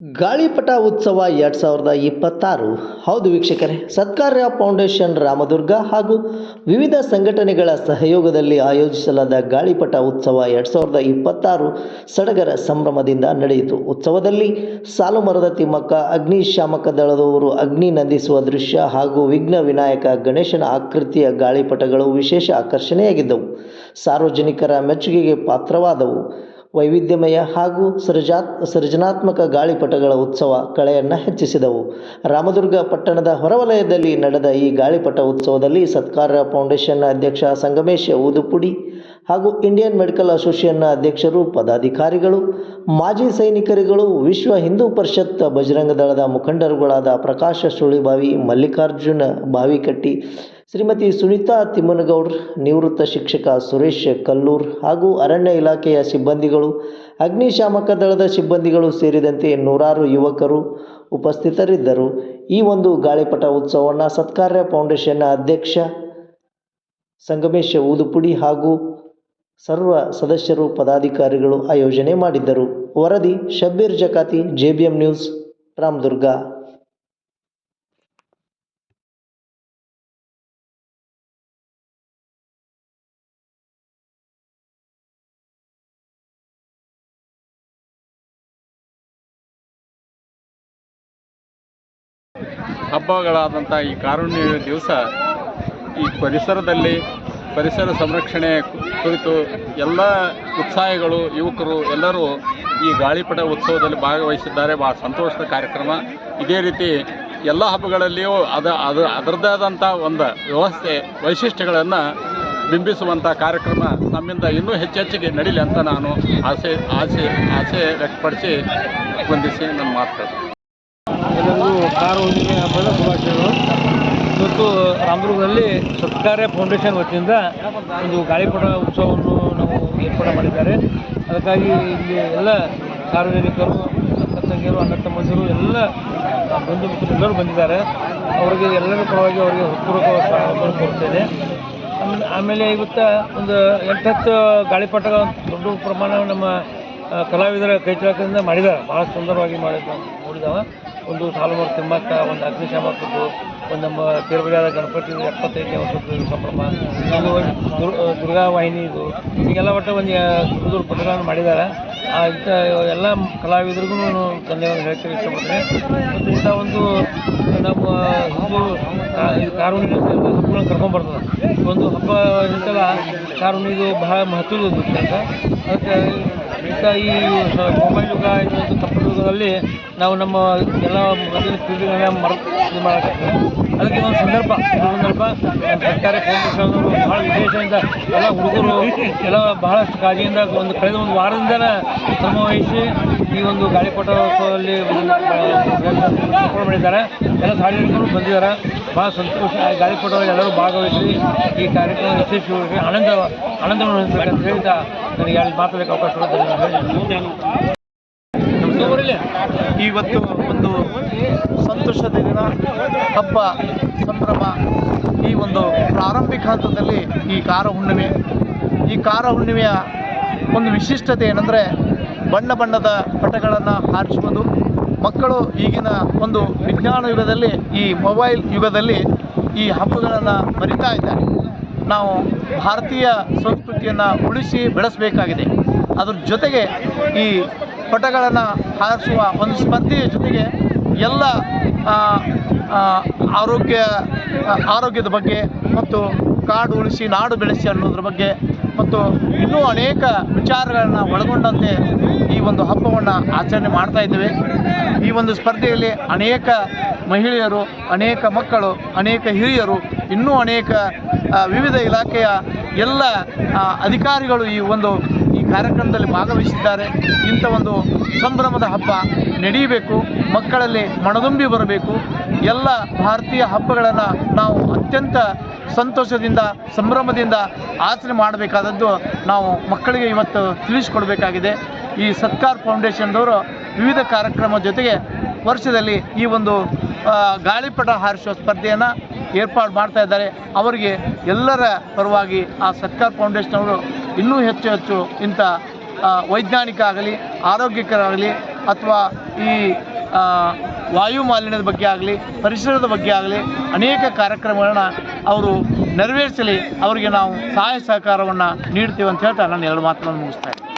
ಗಾಳಿಪಟ ಉತ್ಸವ 2026 ಹೌದು ವೀಕ್ಷಕರೇ, ಸತ್ಕಾರ್ಯ ಫೌಂಡೇಶನ್ ರಾಮದುರ್ಗ ಹಾಗೂ ವಿವಿಧ ಸಂಘಟನೆಗಳ ಸಹಯೋಗದಲ್ಲಿ ಆಯೋಜಿಸಲಾದ ಗಾಳಿಪಟ ಉತ್ಸವ 2026 ಸಡಗರ ಸಂಭ್ರಮದಿಂದ ನಡೆಯಿತು. ಉತ್ಸವದಲ್ಲಿ ಸಾಲುಮರದ ತಿಮ್ಮಕ್ಕ, ಅಗ್ನಿಶಾಮಕ ದಳದವರು ಅಗ್ನಿ ನಂದಿಸುವ ದೃಶ್ಯ ಹಾಗೂ ವಿಘ್ನ ವಿನಾಯಕ ಗಣೇಶನ ಆಕೃತಿಯ ಗಾಳಿಪಟಗಳು ವಿಶೇಷ ಆಕರ್ಷಣೆಯಾಗಿದ್ದವು. ಸಾರ್ವಜನಿಕರ ಮೆಚ್ಚುಗೆಗೆ ಪಾತ್ರವಾದವು. ವೈವಿಧ್ಯಮಯ ಹಾಗೂ ಸೃಜನಾತ್ಮಕ ಗಾಳಿಪಟಗಳ ಉತ್ಸವ ಕಳೆಯನ್ನು ಹೆಚ್ಚಿಸಿದವು. ರಾಮದುರ್ಗ ಪಟ್ಟಣದ ಹೊರವಲಯದಲ್ಲಿ ನಡೆದ ಈ ಗಾಳಿಪಟ ಉತ್ಸವದಲ್ಲಿ ಸತ್ಕಾರ್ಯ ಫೌಂಡೇಶನ್ನ ಅಧ್ಯಕ್ಷ ಸಂಗಮೇಶ್ ಊದುಪುಡಿ ಹಾಗೂ ಇಂಡಿಯನ್ ಮೆಡಿಕಲ್ ಅಸೋಸಿಯೇಷನ್ನ ಅಧ್ಯಕ್ಷರು, ಪದಾಧಿಕಾರಿಗಳು, ಮಾಜಿ ಸೈನಿಕರುಗಳು, ವಿಶ್ವ ಹಿಂದೂ ಪರಿಷತ್, ಬಜರಂಗ ದಳದ ಮುಖಂಡರುಗಳಾದ ಪ್ರಕಾಶ ಸುಳಿಬಾವಿ, ಮಲ್ಲಿಕಾರ್ಜುನ ಬಾವಿಕಟ್ಟಿ, ಶ್ರೀಮತಿ ಸುನೀತಾ ತಿಮ್ಮನಗೌಡ್ರ, ನಿವೃತ್ತ ಶಿಕ್ಷಕ ಸುರೇಶ್ ಕಲ್ಲೂರ್ ಹಾಗೂ ಅರಣ್ಯ ಇಲಾಖೆಯ ಸಿಬ್ಬಂದಿಗಳು, ಅಗ್ನಿಶಾಮಕ ದಳದ ಸಿಬ್ಬಂದಿಗಳು ಸೇರಿದಂತೆ ನೂರಾರು ಯುವಕರು ಉಪಸ್ಥಿತರಿದ್ದರು. ಈ ಒಂದು ಗಾಳಿಪಟ ಉತ್ಸವವನ್ನು ಸತ್ಕಾರ್ಯ ಫೌಂಡೇಶನ್ನ ಅಧ್ಯಕ್ಷ ಸಂಗಮೇಶ್ ಊದುಪುಡಿ ಹಾಗೂ ಸರ್ವ ಸದಸ್ಯರು, ಪದಾಧಿಕಾರಿಗಳು ಆಯೋಜನೆ ಮಾಡಿದ್ದರು. ವರದಿ ಶಬ್ಬೀರ್ ಜಕಾತಿ, JBM ನ್ಯೂಸ್, ರಾಮದುರ್ಗ. ಹಬ್ಬಗಳಾದಂಥ ಈ ಕಾರುಣ್ಯ ದಿವಸ ಈ ಪರಿಸರದಲ್ಲಿ ಪರಿಸರ ಸಂರಕ್ಷಣೆ ಕುರಿತು ಎಲ್ಲ ಉತ್ಸಾಹಿಗಳು, ಯುವಕರು ಎಲ್ಲರೂ ಈ ಗಾಳಿಪಟ ಉತ್ಸವದಲ್ಲಿ ಭಾಗವಹಿಸಿದ್ದಾರೆ. ಭಾಳ ಸಂತೋಷದ ಕಾರ್ಯಕ್ರಮ. ಇದೇ ರೀತಿ ಎಲ್ಲ ಹಬ್ಬಗಳಲ್ಲಿಯೂ ಅದರದ್ದೇ ಆದಂಥ ಒಂದು ವ್ಯವಸ್ಥೆ, ವೈಶಿಷ್ಟ್ಯಗಳನ್ನು ಬಿಂಬಿಸುವಂಥ ಕಾರ್ಯಕ್ರಮ ನಮ್ಮಿಂದ ಇನ್ನೂ ಹೆಚ್ಚೆಚ್ಚಿಗೆ ನಡೀಲಿ ಅಂತ ನಾನು ಆಸೆ ವ್ಯಕ್ತಪಡಿಸಿ ವಂದಿಸಿ ನನ್ನ ಮಾತು. ಎಲ್ಲರಿಗೂ ಕಾರು ಹುಣ್ಣಿಮೆ ಹಬ್ಬದ ಶುಭಾಶಯಗಳು. ಇವತ್ತು ರಾಮದುರ್ಗದಲ್ಲಿ ಸತ್ಕಾರ್ಯ ಫೌಂಡೇಶನ್ ವತಿಯಿಂದ ಒಂದು ಗಾಳಿಪಟ ಉತ್ಸವವನ್ನು ನಾವು ಏರ್ಪಾಡು ಮಾಡಿದ್ದಾರೆ. ಅದಕ್ಕಾಗಿ ಇಲ್ಲಿ ಎಲ್ಲ ಸಾರ್ವಜನಿಕರು, ಅಕ್ಕ ತಂಗಿಯರು, ಅಣ್ಣ ತಮ್ಮಂದಿರು, ಎಲ್ಲ ಬಂಧು ಮಿತ್ರರು ಎಲ್ಲರೂ ಬಂದಿದ್ದಾರೆ. ಅವರಿಗೆ ಎಲ್ಲರ ಪರವಾಗಿ ಅವರಿಗೆ ಹೃತ್ಪೂರ್ವಕ ಸ್ವಾಗತವನ್ನು ಕೋರುತ್ತೇನೆ. ಆಮೇಲೆ ಇವತ್ತು ಒಂದು 8-10 ಗಾಳಿಪಟಗಳ ದೊಡ್ಡ ಪ್ರಮಾಣ ನಮ್ಮ ಕಲಾವಿದರ ಕೈಚಳಕದಿಂದ ಮಾಡಿದ್ದಾರೆ. ಭಾಳ ಸುಂದರವಾಗಿ ನೋಡಿದಾವೆ. ಒಂದು ಸಾಲುಮರದ ತಿಮ್ಮಕ್ಕ, ಒಂದು ಅಗ್ನಿಶಾಮಕದ್ದು, ಒಂದು ನಮ್ಮ ತೇರ್ಬಡಿಯಾದ ಗಣಪತಿ 75ನೇ ವರ್ಷದ ಸಂಭ್ರಮ, ಇದು ದುರ್ಗಾ ವಾಹಿನಿ, ಇದು ಹೀಗೆಲ್ಲ ಒಟ್ಟು ಒಂದು ಪಟಗಳನ್ನು ಮಾಡಿದ್ದಾರೆ. ಇಂಥ ಎಲ್ಲ ಕಲಾವಿದರಿಗೂ ಧನ್ಯವಾದ ಹೇಳಕ್ಕೆ ಇಷ್ಟಪಡ್ತೇನೆ. ಮತ್ತು ಇಂಥ ಒಂದು ನಮ್ಮ ಹಿಂದೂ ಕಾರುಣ್ಯ ಹಬ್ಬಗಳನ್ನು ಕರ್ಕೊಂಡ್ಬರ್ತದೆ. ಒಂದು ಹಬ್ಬ ಇರ್ತಲ್ಲ, ಕಾರುಣ್ಯದು ಬಹಳ ಮಹತ್ವದ್ದು ಅಂತ. ಅದಕ್ಕೆ ಇಂಥ ಈ ಮೊಬೈಲ್ ಯುಗ, ಇನ್ನೊಂದು ಕಂಪ್ಯೂಟರ್ ಯುಗದಲ್ಲಿ ನಾವು ನಮ್ಮ ಎಲ್ಲ ಮೊದಲಿನ ಪೀಳಿಗೆಗಳನ್ನ ಇದು ಮಾಡೋಕ್ಕಾಗ್ತದೆ. ಅದಕ್ಕೆ ಒಂದು ಸಂದರ್ಭ ಸರ್ಕಾರಿ ಫೌಂಡೇಶನ್ನವರು ಭಾಳ ವಿಶೇಷದಿಂದ ಎಲ್ಲ ಹುಡುಗರು ಎಲ್ಲ ಬಹಳಷ್ಟು ಕಾಳಜಿಯಿಂದ ಕಳೆದ ಒಂದು ವಾರದಿಂದ ಶ್ರಮವಹಿಸಿ ಈ ಒಂದು ಗಾಳಿಪಟೋತ್ಸವದಲ್ಲಿ ಮಾಡಿದ್ದಾರೆ. ಎಲ್ಲ ಸಾರ್ವಜನಿಕರು ಬಂದಿದ್ದಾರೆ. ಭಾಳ ಸಂತೋಷ. ಗಾಳಿಪಟದಲ್ಲಿ ಎಲ್ಲರೂ ಭಾಗವಹಿಸಿ ಈ ಕಾರ್ಯಕ್ರಮ ಯಶಸ್ವಿಯಾಗಿ ಆನಂದವನ್ನು ಹೊಂದಬೇಕಂತ ಹೇಳಿದ ನನಗೆ ಅಲ್ಲಿ ಮಾತಾಡೋಕ್ಕೆ ಅವಕಾಶ ಇವತ್ತು ಒಂದು ಸಂತೋಷದ ದಿನ, ಹಬ್ಬ ಸಂಭ್ರಮ. ಈ ಒಂದು ಪ್ರಾರಂಭಿಕ ಹಂತದಲ್ಲಿ ಈ ಕಾರ ಹುಣ್ಣಿಮೆಯ ಒಂದು ವಿಶಿಷ್ಟತೆ ಏನಂದರೆ ಬಣ್ಣ ಬಣ್ಣದ ಪಟಗಳನ್ನು ಹಾರಿಸುವುದು. ಮಕ್ಕಳು ಈಗಿನ ಒಂದು ವಿಜ್ಞಾನ ಯುಗದಲ್ಲಿ, ಈ ಮೊಬೈಲ್ ಯುಗದಲ್ಲಿ ಈ ಹಬ್ಬಗಳನ್ನು ಮರಿತಾ ಇದ್ದಾರೆ. ನಾವು ಭಾರತೀಯ ಸಂಸ್ಕೃತಿಯನ್ನು ಉಳಿಸಿ ಬೆಳೆಸಬೇಕಾಗಿದೆ. ಅದ್ರ ಜೊತೆಗೆ ಈ ಪಟಗಳನ್ನು ಹಾರಿಸುವ ಒಂದು ಸ್ಪರ್ಧೆಯ ಜೊತೆಗೆ ಎಲ್ಲ ಆರೋಗ್ಯದ ಬಗ್ಗೆ ಮತ್ತು ಕಾಡು ಉಳಿಸಿ ನಾಡು ಬೆಳೆಸಿ ಅನ್ನೋದ್ರ ಬಗ್ಗೆ ಮತ್ತು ಇನ್ನೂ ಅನೇಕ ವಿಚಾರಗಳನ್ನು ಒಳಗೊಂಡಂತೆ ಈ ಒಂದು ಹಬ್ಬವನ್ನು ಆಚರಣೆ ಮಾಡ್ತಾ ಇದ್ದೇವೆ. ಈ ಒಂದು ಸ್ಪರ್ಧೆಯಲ್ಲಿ ಅನೇಕ ಮಹಿಳೆಯರು, ಅನೇಕ ಮಕ್ಕಳು, ಅನೇಕ ಹಿರಿಯರು, ಇನ್ನೂ ಅನೇಕ ವಿವಿಧ ಇಲಾಖೆಯ ಎಲ್ಲ ಅಧಿಕಾರಿಗಳು ಈ ಕಾರ್ಯಕ್ರಮದಲ್ಲಿ ಭಾಗವಹಿಸಿದ್ದಾರೆ. ಇಂಥ ಒಂದು ಸಂಭ್ರಮದ ಹಬ್ಬ ನಡೆಯಬೇಕು, ಮಕ್ಕಳಲ್ಲಿ ಮನದುಂಬಿ ಬರಬೇಕು. ಎಲ್ಲ ಭಾರತೀಯ ಹಬ್ಬಗಳನ್ನು ನಾವು ಅತ್ಯಂತ ಸಂತೋಷದಿಂದ, ಸಂಭ್ರಮದಿಂದ ಆಚರಣೆ ಮಾಡಬೇಕಾದದ್ದು ನಾವು ಮಕ್ಕಳಿಗೆ ಇವತ್ತು ತಿಳಿಸಿಕೊಡಬೇಕಾಗಿದೆ. ಈ ಸತ್ಕಾರ್ ಫೌಂಡೇಶನ್ದವರು ವಿವಿಧ ಕಾರ್ಯಕ್ರಮ ಜೊತೆಗೆ ವರ್ಷದಲ್ಲಿ ಈ ಒಂದು ಗಾಳಿಪಟ ಹಾರಿಸುವ ಸ್ಪರ್ಧೆಯನ್ನು ಏರ್ಪಾಡು ಮಾಡ್ತಾ ಇದ್ದಾರೆ. ಅವರಿಗೆ ಎಲ್ಲರ ಪರವಾಗಿ ಆ ಸತ್ಕಾರ್ ಫೌಂಡೇಶನ್ ಅವರು ಇನ್ನೂ ಹೆಚ್ಚು ಇಂಥ ವೈಜ್ಞಾನಿಕ ಆಗಲಿ, ಆರೋಗ್ಯಕರ ಆಗಲಿ, ಅಥವಾ ಈ ವಾಯು ಮಾಲಿನ್ಯದ ಬಗ್ಗೆ ಆಗಲಿ ಪರಿಸರದ ಬಗ್ಗೆ ಆಗಲಿ ಅನೇಕ ಕಾರ್ಯಕ್ರಮಗಳನ್ನ ಅವರು ನೆರವೇರಿಸಲಿ, ಅವರಿಗೆ ನಾವು ಸಹಾಯ ಸಹಕಾರವನ್ನು ನೀಡ್ತೀವಿ ಅಂತ ಹೇಳ್ತಾ ನಾನು ಎರಡು ಮಾತುಗಳನ್ನು ಮುಗಿಸ್ತಾ ಇದ್ದೀನಿ.